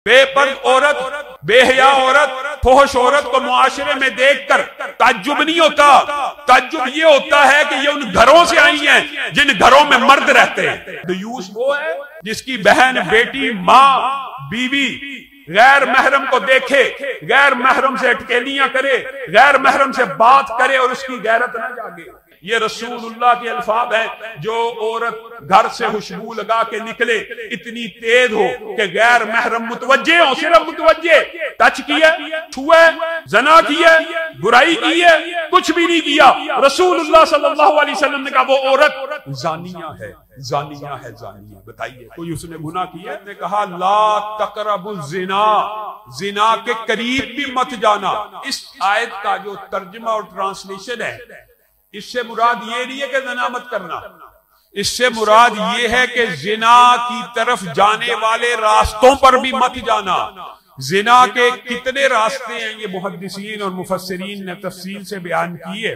बेपर्द औरत, बेहया औरत, फोहश औरत को मुआशरे में देखकर ताज्जुब नहीं होता। ताज्जुब ये होता है कि ये उन घरों से आई हैं जिन घरों में मर्द रहते हैं। दयूस वो है जिसकी बहन, बेटी, माँ, बीवी गैर महरम को देखे, गैर महरम से अटकेलियां करे, गैर महरम से बात करे और उसकी गैरत न जागे। ये रसूलुल्लाह के अल्फाज हैं, जो औरत घर से खुशबू लगा के निकले इतनी तेज हो कि गैर महरम मुतवज्जे हो, सिर्फ मुतवज्जे, टच किया, छुआ, जना किया, बुराई की है, कुछ भी नहीं किया। रसूलुल्लाह सल्लल्लाहु अलैहि वसल्लम ने कहा वो औरत जानिया है, जानिया है, जानिया। बताइए कोई उसने गुनाह किया? ने कहा ला तकरबुज जिना, जिना के करीब भी मत जाना। इस आयत का जो तर्जुमा और ट्रांसलेशन है, इससे मुराद ये नहीं है कि ज़िना मत करना, इससे मुराद ये है कि ज़िना की तरफ जाने वाले रास्तों पर भी मत जाना। ज़िना के कितने रास्ते हैं, ये मुहद्दिसीन और मुफस्सिरीन ने तफसील से बयान की है।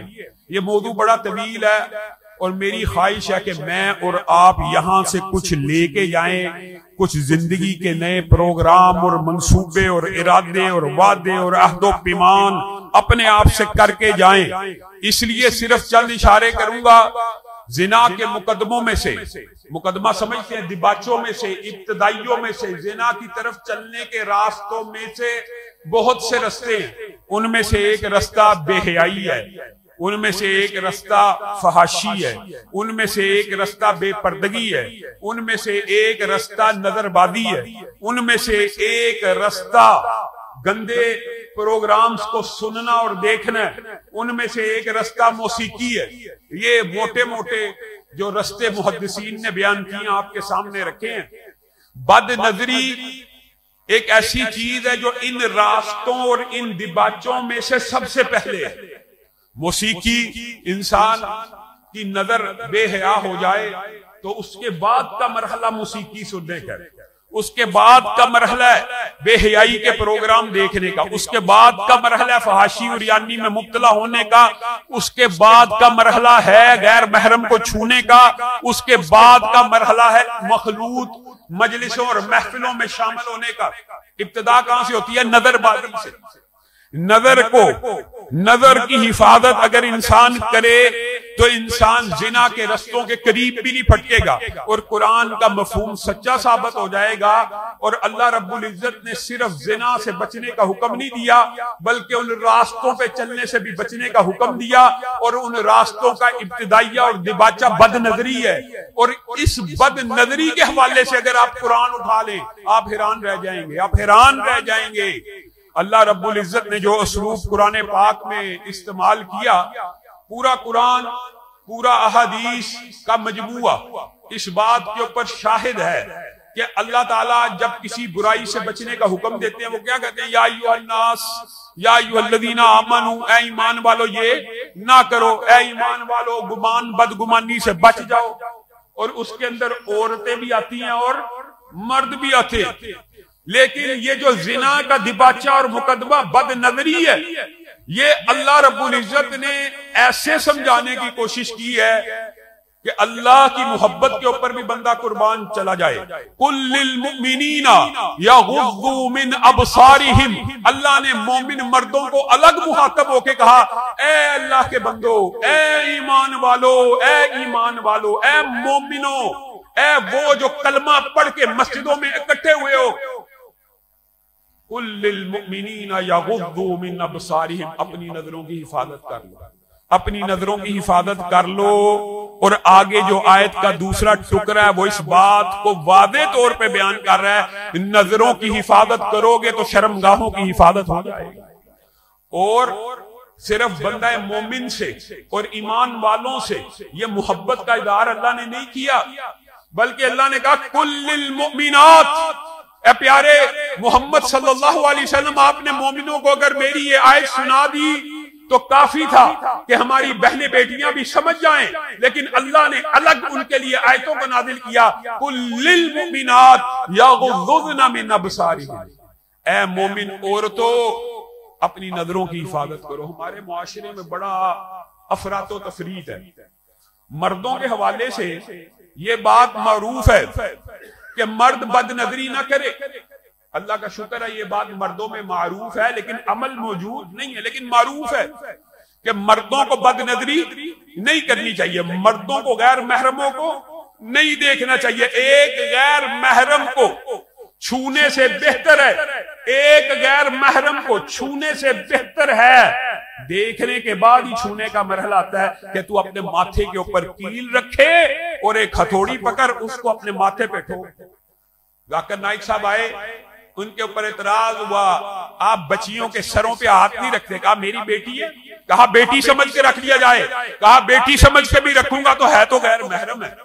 ये मौजू बड़ा तवील है और मेरी ख्वाहिश है कि मैं और आप यहां से कुछ लेके जाएं, कुछ जिंदगी के नए प्रोग्राम और मंसूबे और इरादे और वादे और अहदो पैमान अपने आप से करके जाएं। इसलिए सिर्फ चंद इशारे करूंगा। जिना के मुकदमों में से, मुकदमा समझते हैं, दिबाचों में से, इब्तदाइयों में से, जिना की तरफ चलने के रास्तों में से बहुत से रास्ते हैं। उनमें से एक रास्ता बेहयाई है, उनमें से एक रास्ता फहाशी है, उनमें से एक रास्ता बेपर्दगी है, उनमें से एक रास्ता नजरबाजी है, उनमें से एक रास्ता गंदे प्रोग्राम्स को सुनना और देखना है, उनमें से एक रास्ता मौसीकी है। ये मोटे मोटे जो रास्ते मुहद्दिसीन ने बयान किए आपके सामने रखे हैं। बद नजरी एक ऐसी चीज है जो इन रास्तों और इन दिबाचों में से सबसे पहले है। मौसीकी, इंसान की नजर बेहया हो जाए तो उसके बाद का मरहला मौसीकी सुनने का, उसके बाद का मरहला है बेहयाई के प्रोग्राम देखने का, उसके बाद का मरहला फहाशी और यानी में मुब्तला होने का, उसके बाद का मरहला है गैर महरम को छूने का, उसके बाद का मरहला है मखलूत मजलिसों और महफिलों में शामिल होने का। इब्तिदा कहां से होती है? नजरबाजी से। नजर को, नजर की हिफाजत अगर इंसान करे तो इंसान जिना के रस्तों के करीब भी नहीं फटकेगा और कुरान का मफहूम सच्चा साबित हो जाएगा। और अल्लाह रब्बुल इज्जत ने सिर्फ जिना से बचने का हुक्म नहीं दिया, बल्कि उन रास्तों पे चलने से भी बचने का हुक्म दिया। और उन रास्तों का इब्तिदाइया और दिबाचा बदनजरी है। और इस बदनजरी के हवाले से अगर आप कुरान उठा लें, आप हैरान रह जाएंगे, आप हैरान रह जाएंगे। अल्लाह रब्बुल इज्जत ने जो उसलूब कुरान पाक में इस्तेमाल किया, पूरा कुरान, पूरा अहादीस का मजमूआ इस बात के ऊपर शाहिद है कि अल्लाह ताला जब किसी बुराई से बचने का हुक्म देते हैं, वो क्या कहते हैं? या अय्युहन्नास, या अय्युहल्लज़ीना आमनू, ए ईमान वालो ये ना करो, ए ईमान वालो गुमान बदगुमानी से बच जाओ। और उसके अंदर औरतें भी आती हैं और मर्द भी आते हैं। लेकिन ये जो जिना का दिबाचा और मुकदमा बदनजरी है, ये अल्लाह रब्बुल इज्जत ने ऐसे समझाने की कोशिश की है कि अल्लाह की मोहब्बत के ऊपर भी बंदा कुर्बान चला जाए। कुल लिल मुमिनीना यगुद्दू मिन अबसारिहिम, अल्लाह ने मोमिन मर्दों को अलग मुखातब होके कहा, ए अल्लाह के बंदो, ए ईमान वालो, ए ईमान वालो, ए मोमिनो, ए वो जो कलमा पढ़ के मस्जिदों में इकट्ठे हुए हो, कुल लिल मुमिनीना यगुद्दू मिन अबसारिहिम, अपनी नजरों की हिफाजत कर लो, अपनी नजरों की हिफाजत कर लो। और आगे जो आयत का दूसरा टुकड़ा है वो इस बात को वादे तौर पे बयान कर रहा है, नजरों की हिफाजत करोगे तो शर्मगाहों की हिफाजत हो जाएगी। और सिर्फ बंदा मोमिन से और ईमान वालों से ये मोहब्बत का इज़हार अल्लाह ने नहीं किया, बल्कि अल्लाह ने कहा कुल लिल मुमिनात। ए प्यारे मोहम्मद सल्लल्लाहु अलैहि वसल्लम, आपने मोमिनों को अगर मेरी ये आयत सुना दी तो काफी था कि हमारी बहनें बेटियां भी समझ जाएं। लेकिन अल्लाह ने अलग उनके लिए आयतों को नाजिल किया, कुल लिल मुमिनात यगुद्दुना मिन अबसारिहिम, ए मोमिन औरतों अपनी नजरों की हिफाजत करो। हमारे मुआशरे में बड़ा अफरातो तफरीत है। मर्दों के हवाले से ये बात मारूफ है कि मर्द बदनजरी ना करे, अल्लाह का शुक्र है ये बात मर्दों में मारूफ है, लेकिन अमल मौजूद नहीं है। लेकिन मारूफ है कि मर्दों को बदनजरी नहीं करनी चाहिए, मर्दों को गैर महरमों को नहीं देखना चाहिए। एक गैर महरम को छूने से बेहतर है, एक गैर महरम को छूने से बेहतर है देखने के बाद ही छूने का मरहला आता है कि तू अपने माथे के ऊपर कील रखे और एक हथौड़ी पकड़ उसको अपने माथे पे ठोक। जाकिर नाइक साहब आए, उनके ऊपर इतराज हुआ, आप बच्चियों के सरों पे हाथ नहीं रखते। कहा मेरी बेटी है, कहा बेटी समझ के रख लिया जाए, कहा बेटी समझ के भी रखूंगा तो है तो गैर महरम है,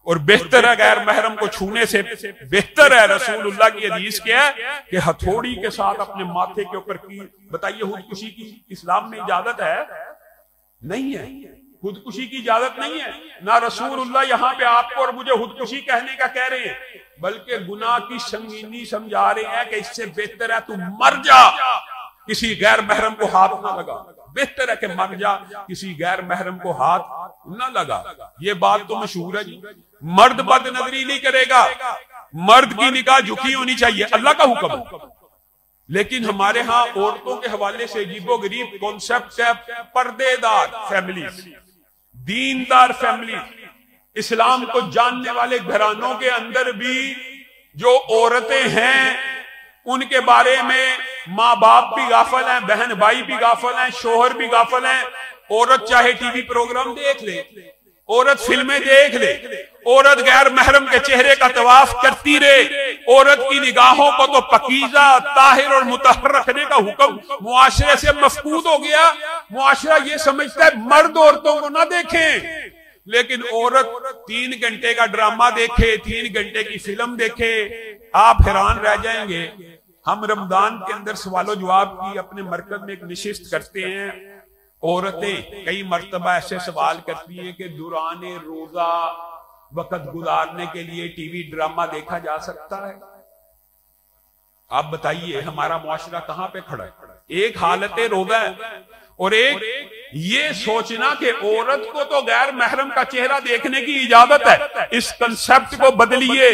और बेहतर है गैर महरम को छूने से बेहतर है। रसूलुल्लाह की हदीस क्या है कि हथौड़ी के साथ अपने माथे के ऊपर की। बताइए खुदकुशी की इस्लाम में इजाजत है? नहीं है, खुदकुशी की इजाजत नहीं है। ना रसूलुल्लाह यहाँ पे आपको और मुझे खुदकुशी कहने का कह रहे हैं, बल्कि गुनाह की संगीनी समझा रहे हैं कि इससे बेहतर है तू मर जा, किसी गैर महरम को हाथ ना लगा। बेहतर है कि मर जा, किसी गैर महरम को हाथ ना लगा। ये बात तो मशहूर है जी। मर्द बदनजरी नहीं करेगा, मर्द की निगाह झुकी होनी चाहिए, अल्लाह का हुक्म है। लेकिन हमारे यहाँ औरतों के हवाले से अजीबो गरीब कॉन्सेप्ट है, पर्देदार फैमिली, दीनदार फैमिली, इस्लाम को जानने वाले घरानों के अंदर भी जो औरतें हैं उनके बारे में माँ बाप भी गाफिल हैं, बहन भाई भी गाफिल हैं, शोहर भी गाफिल हैं। औरत चाहे टीवी प्रोग्राम देख ले, औरत फिल्में देख ले, औरत गैर महरम के चेहरे का तवाफ करती रहे, औरत की निगाहों को तो पकीजा, ताहिर और मुतहर रखने का हुक्म मुआशरे से मफकूद हो गया। मुआशरा ये समझता है मर्द औरतों को ना देखें, लेकिन औरत 3 घंटे का ड्रामा देखे, 3 घंटे की फिल्म देखे, आप हैरान रह जाएंगे। हम रमजान के अंदर सवालो जवाब की अपने मरकज में एक निशिस्त करते हैं। औरतें कई मर्तबा ऐसे सवाल करती हैं कि दुराने रोजा वक्त गुजारने के लिए टीवी ड्रामा देखा जा सकता है? आप बताइए हमारा मुआशरा कहां पे खड़ा है? एक हालत रोजा है और एक ये सोचना कि औरत को तो गैर महरम का चेहरा देखने की इजाजत है। इस कंसेप्ट को बदलिए।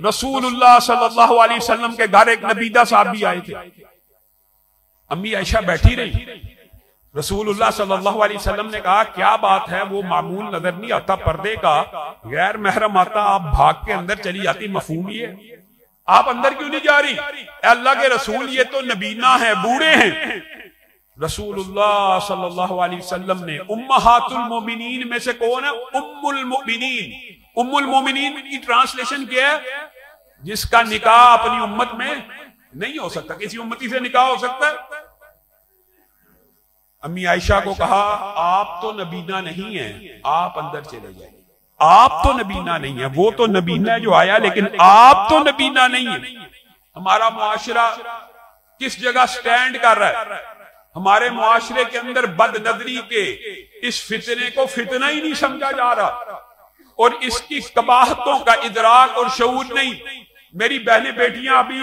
रसूलुल्लाह सल्लल्लाहु अलैहि वसल्लम के घर एक नबीदा साहब भी आए थे, अम्मी आयशा बैठी रही। रसूलुल्लाह सल्लल्लाहु अलैहि वसल्लम ने कहा क्या बात है, वो मामूल नजर नहीं आता पर्दे का, गैर महरम आता, आप भाग के अंदर चली जाती, मफहूम ही है, आप अंदर क्यों नहीं जा रही? अल्लाह के रसूल ये तो नबीना है, बूढ़े हैं। रसूलुल्लाह सल्लल्लाहु अलैहि वसल्लम ने उम्महातुल मोमिनीन में से कौन है? उम्मुल मोमिनीन। उम्मुल मोमिनीन की ट्रांसलेशन क्या है? जिसका निकाह अपनी उम्मत में नहीं हो सकता। किसी उम्मती से निकाह हो सकता है? अम्मी आयशा को कहा आप तो नबीना नहीं है, आप अंदर चले जाइए। आप तो नबीना नहीं है, वो तो नबीना जो आया, लेकिन आप तो नबीना नहीं है। हमारा मुआशरा किस जगह स्टैंड कर रहा है? हमारे मुआशरे के अंदर बदनजरी के इस फितने को फितना ही नहीं समझा जा रहा और इसकी कबाहतों का इदराक और शऊर नहीं। मेरी बहनें बेटियां अभी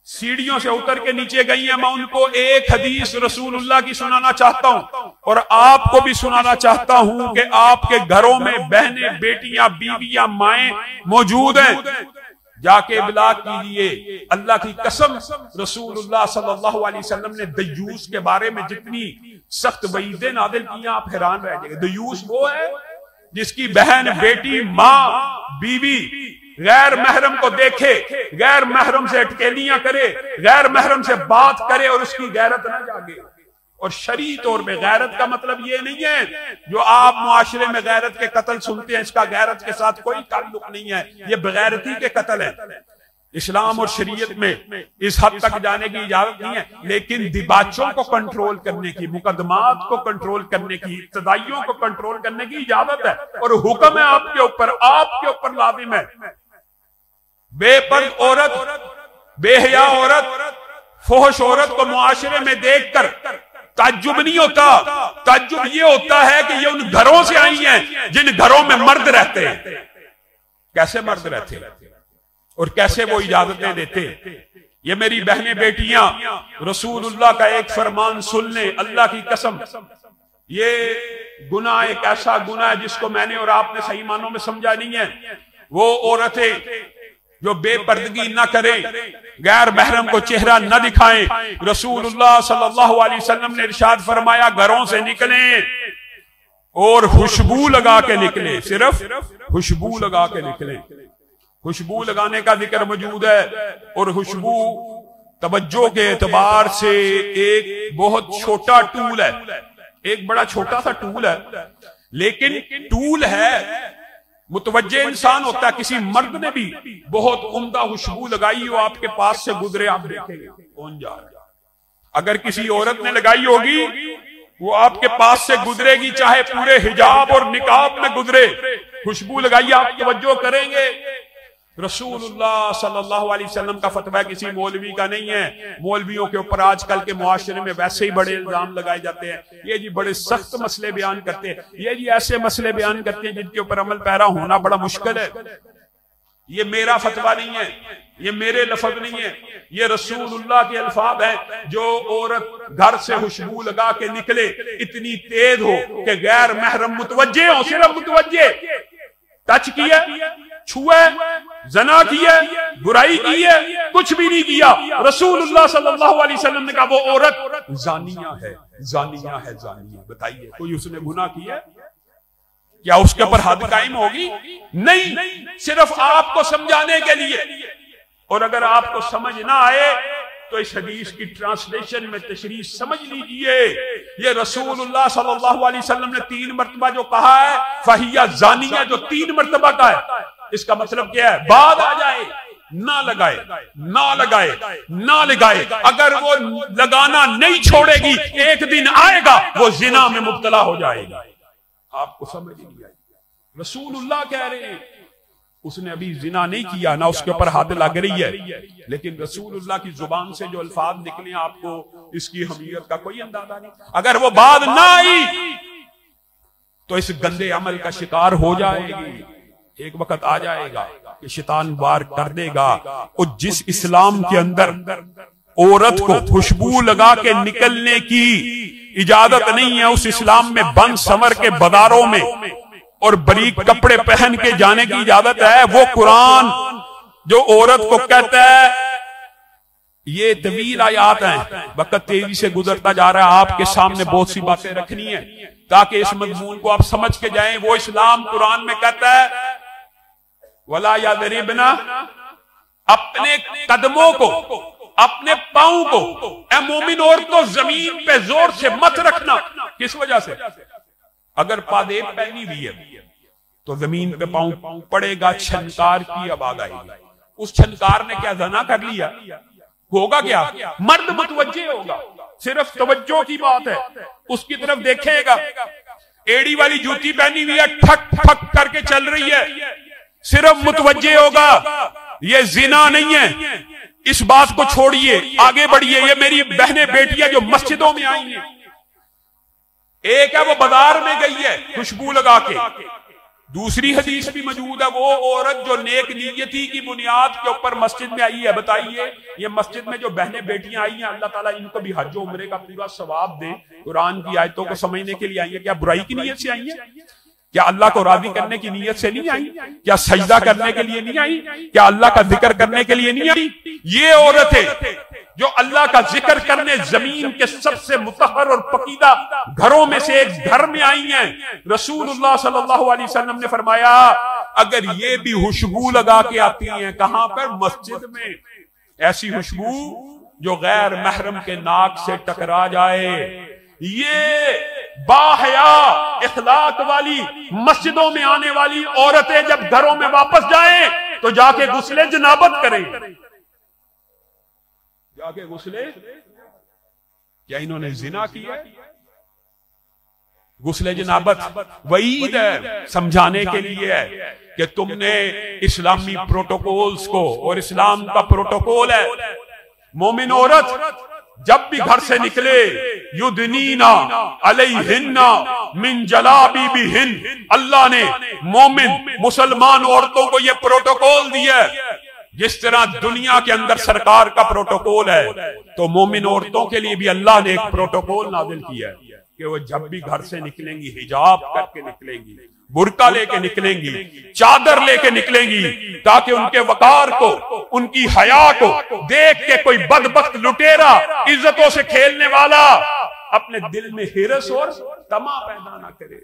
सीढ़ियों से उतर के नीचे गई हैं, मैं उनको एक हदीस रसूलुल्लाह की सुनाना चाहता हूं और आपको भी सुनाना चाहता हूं कि आपके घरों में बहनें बेटियां बीवियां माएं मौजूद हैं, जाके इबलाग कीजिए। अल्लाह की कसम रसूलुल्लाह सल्लल्लाहु अलैहि वसल्लम ने दयूस के बारे में जितनी सख्त वईदें नादिल की, आप हैरान रह जाएंगे। दयूस वो है जिसकी बहन बेटी माँ बीवी गैर महरम को देखे, गैर महरम से अटकेलियां करे, गैर महरम से बात करे और उसकी गैरत ना जागे। और शरई तौर पे गैरत का मतलब ये नहीं है जो आप मुआशरे में गैरत के कत्ल सुनते हैं, इसका गैरत के साथ कोई ताल्लुक नहीं है, ये बेगैरती के कत्ल है। इस्लाम और शरीयत में इस हद तक जाने की इजाजत नहीं है, लेकिन दिबाचों को कंट्रोल करने की, मुकदमात को कंट्रोल करने की, इब्तदाइयों को कंट्रोल करने की इजाजत है और हुक्म है आपके ऊपर लाजिम है। बेपर्द औरत, बेहया औरत, फोहश औरत को मुआशरे में देखकर ताज्जुब नहीं होता, ताज्जुब ये होता है कि ये उन घरों से आई हैं जिन घरों में मर्द रहते हैं। कैसे मर्द रहते हैं और कैसे वो इजाजतें देते हैं। ये मेरी बहनें बेटियां रसूलुल्लाह का एक फरमान सुन लें, अल्लाह की कसम, ये गुनाह एक ऐसा गुनाह है जिसको मैंने और आपने सही मानों में समझा नहीं है। वो औरतें जो बेपर्दगी ना करें, गैर महरम को चेहरा न दिखाएं। रसूलुल्लाह सल्लल्लाहु अलैहि वसल्लम ने इरशाद फरमाया, घरों से निकलें और खुशबू लगा के निकले, सिर्फ खुशबू लगा के निकले। खुशबू लगाने का जिक्र मौजूद है, और खुशबू तवज्जो के एतबार से एक बहुत छोटा टूल है, एक बड़ा छोटा सा टूल है, लेकिन टूल है, मुतवज्जे इंसान होता है। किसी मर्द ने भी बहुत उम्दा खुशबू लगाई हो, आपके पास से गुजरे, आप देखेंगे कौन जा रहा है। अगर किसी औरत ने लगाई होगी, वो आपके पास से गुजरेगी, चाहे पूरे हिजाब और निकाब में गुजरे, खुशबू लगाइए, आप तवज्जो करेंगे। रसूलुल्लाह सल्लल्लाहु अलैहि वसल्लम का फतवा किसी मौलवी का नहीं है। मौलवियों के ऊपर आजकल के मुआशरे में वैसे ही बड़े इल्जाम लगाए जाते हैं, ये जी बड़े सख्त मसले बयान करते हैं, ये जी ऐसे मसले बयान करते हैं जिनके ऊपर अमल पैरा होना बड़ा मुश्किल है। ये मेरा फतवा नहीं है, ये मेरे लफ्ज नहीं है, ये रसूलुल्लाह के अल्फाज हैं। जो औरत घर से खुशबू लगा के निकले, इतनी तेज हो कि गैर महरम मुतवज्जे हो, सिर्फ मुतवज्जे, टच किया, छुए, जना किया, बुराई की है, कुछ भी नहीं किया, रसूलुल्लाह सल्लल्लाहु अलैहि वसल्लम ने कहा वो औरत जानिया है, जानिया है, जानिया। बताइए कोई उसने गुनाह किया? क्या उसके ऊपर हद कायम होगी? नहीं, सिर्फ आपको समझाने के लिए। और अगर आपको समझ ना आए तो इस हदीस की ट्रांसलेशन में तशरीह समझ लीजिए। ये रसूलुल्लाह सल्लल्लाहु अलैहि वसल्लम ने 3 मरतबा जो कहा है, फहिया जानिया, जो 3 मरतबा का है, इसका मतलब क्या है? बाद आ जाए, ना लगाए, ना लगाए, ना लगाए। अगर वो लगाना नहीं छोड़ेगी, एक दिन आएगा वो जिना में मुब्तला हो जाएगा। आपको समझ नहीं आएगी। रसूलुल्लाह कह रहे हैं, उसने अभी जिना नहीं किया, ना उसके ऊपर हद लग रही है, लेकिन रसूलुल्लाह की जुबान से जो अल्फाज निकले, आपको इसकी हमीयत का कोई अंदाजा नहीं। अगर वो बाद ना आई तो इस गंदे अमल का शिकार हो जाएगी। एक वक्त आ जाएगा कि शैतान वार कर देगा। और जिस इस्लाम के अंदर औरत को खुशबू लगा के निकलने की इजाजत नहीं है, उस इस्लाम में बंद संवर के बाजारों में और बारीक कपड़े पहन के जाने की इजाजत है। वो कुरान जो औरत को कहता है, ये तवील आयात हैं, वक्त तेजी से गुजरता जा रहा है, आपके सामने बहुत सी बातें रखनी है ताकि इस मजमून को आप समझ के जाएं। वो इस्लाम कुरान में कहता है, वला यदरिबना, अपने कदमों को, अपने पांव को, ए मोमिन औरतों जमीन पे जोर से मत रखना। किस वजह से? अगर पादेब पहनी हुई है तो जमीन पे पांव पड़ेगा, छनकार की आवाज आएगी। उस छनकार ने क्या जना कर लिया? होगा क्या? मर्द मुतवज्जे होगा, सिर्फ तवज्जो की बात है, उसकी तरफ देखेगा। एड़ी वाली जूती पहनी हुई है, ठक ठक करके चल रही है, सिर्फ मुतवज्जे होगा। ये जिना नहीं है, इस बात को छोड़िए, आगे बढ़िए। ये मेरी बहनें बेटियां जो मस्जिदों में आई हैं, एक है वो बाजार में गई है खुशबू लगा के, दूसरी हदीस भी मौजूद है, वो औरत जो नेक नीयती की बुनियाद के ऊपर मस्जिद में आई है। बताइए, ये मस्जिद में जो बहनें बेटियां आई हैं, अल्लाह ताला इनको भी हज उम्रे का पूरा सवाब दे। कुरान की आयतों को समझने के लिए आई है। क्या बुराई की नीयत से आई है? क्या अल्लाह को राजी करने की नीयत से नहीं आई? क्या सजदा करने के लिए नहीं आई? क्या अल्लाह का जिक्र करने के लिए नहीं आई? ये औरतें जो अल्लाह का जिक्र करने जमीन के सबसे मुतहर और पकीदा घरों में से एक घर में आई हैं। रसूलुल्लाह सल्लल्लाहु अलैहि वसल्लम ने फरमाया, अगर ये भी खुशबू लगा के आती हैं, कहां पर? मस्जिद में। ऐसी खुशबू जो गैर महरम के नाक से टकरा जाए, ये बाहया इखलाक वाली मस्जिदों में आने वाली औरतें जब घरों में वापस जाएं तो जाके गुस्ले जनाबत करें। जाके गुस्ले, क्या इन्होंने जिना किया? गुस्ले जनाबत वईद है, समझाने के लिए है कि तुमने इस्लामी प्रोटोकॉल्स को, और इस्लाम का प्रोटोकॉल है मोमिन औरत जब भी घर से निकले, युदनीना अलैहिन्ना मिन जलाबिबिहिन, अल्लाह ने मोमिन मुसलमान औरतों को यह प्रोटोकॉल दिया है। जिस तरह दुनिया के अंदर सरकार का प्रोटोकॉल है, तो मोमिन औरतों के लिए भी अल्लाह ने एक प्रोटोकॉल नाजिल किया है कि वो जब भी घर से निकलेंगी हिजाब करके निकलेंगी, बुर्का लेके निकलेंगी, चादर लेके निकलेंगी, ताकि उनके वकार को, उनकी हया को देख के कोई बदबख्त लुटेरा, इज्जतों से खेलने वाला अपने दिल में हिरस और तमा पैदा ना करे।